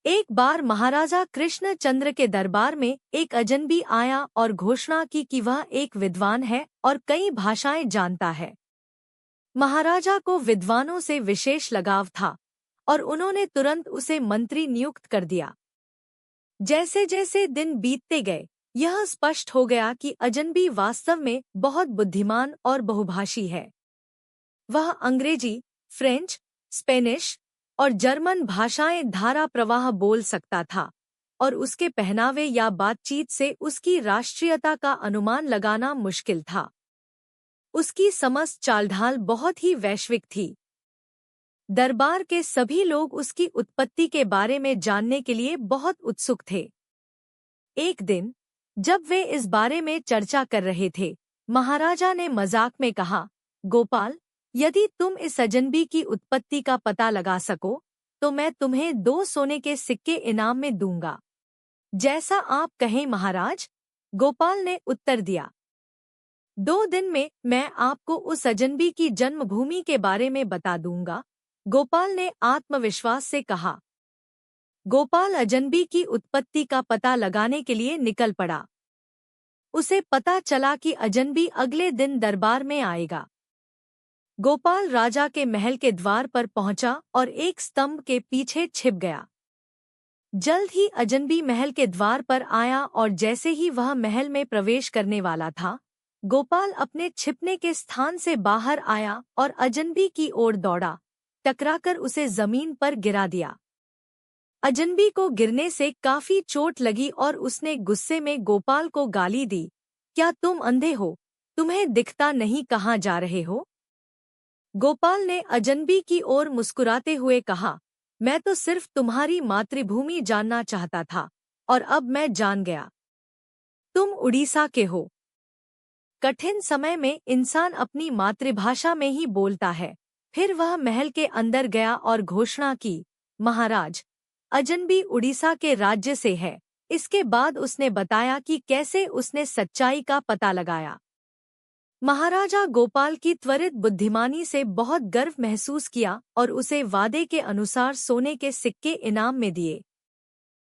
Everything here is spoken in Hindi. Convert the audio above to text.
एक बार महाराजा कृष्णचंद्र के दरबार में एक अजनबी आया और घोषणा की कि वह एक विद्वान है और कई भाषाएं जानता है। महाराजा को विद्वानों से विशेष लगाव था और उन्होंने तुरंत उसे मंत्री नियुक्त कर दिया। जैसे जैसे दिन बीतते गए, यह स्पष्ट हो गया कि अजनबी वास्तव में बहुत बुद्धिमान और बहुभाषी है। वह अंग्रेजी, फ्रेंच, स्पेनिश और जर्मन भाषाएं धारा प्रवाह बोल सकता था और उसके पहनावे या बातचीत से उसकी राष्ट्रीयता का अनुमान लगाना मुश्किल था। उसकी समस्त चालढाल बहुत ही वैश्विक थी। दरबार के सभी लोग उसकी उत्पत्ति के बारे में जानने के लिए बहुत उत्सुक थे। एक दिन जब वे इस बारे में चर्चा कर रहे थे, महाराजा ने मजाक में कहा, गोपाल, यदि तुम इस अजनबी की उत्पत्ति का पता लगा सको तो मैं तुम्हें 2 सोने के सिक्के इनाम में दूंगा। जैसा आप कहें महाराज, गोपाल ने उत्तर दिया। 2 दिन में मैं आपको उस अजनबी की जन्मभूमि के बारे में बता दूंगा, गोपाल ने आत्मविश्वास से कहा। गोपाल अजनबी की उत्पत्ति का पता लगाने के लिए निकल पड़ा। उसे पता चला कि अजनबी अगले दिन दरबार में आएगा। गोपाल राजा के महल के द्वार पर पहुंचा और एक स्तंभ के पीछे छिप गया। जल्द ही अजनबी महल के द्वार पर आया और जैसे ही वह महल में प्रवेश करने वाला था, गोपाल अपने छिपने के स्थान से बाहर आया और अजनबी की ओर दौड़ा, टकराकर उसे जमीन पर गिरा दिया। अजनबी को गिरने से काफी चोट लगी और उसने गुस्से में गोपाल को गाली दी, क्या तुम अंधे हो? तुम्हें दिखता नहीं कहाँ जा रहे हो? गोपाल ने अजनबी की ओर मुस्कुराते हुए कहा, मैं तो सिर्फ तुम्हारी मातृभूमि जानना चाहता था और अब मैं जान गया। तुम उड़ीसा के हो। कठिन समय में इंसान अपनी मातृभाषा में ही बोलता है। फिर वह महल के अंदर गया और घोषणा की, महाराज, अजनबी उड़ीसा के राज्य से है। इसके बाद उसने बताया कि कैसे उसने सच्चाई का पता लगाया। महाराजा गोपाल की त्वरित बुद्धिमानी से बहुत गर्व महसूस किया और उसे वादे के अनुसार सोने के सिक्के इनाम में दिए।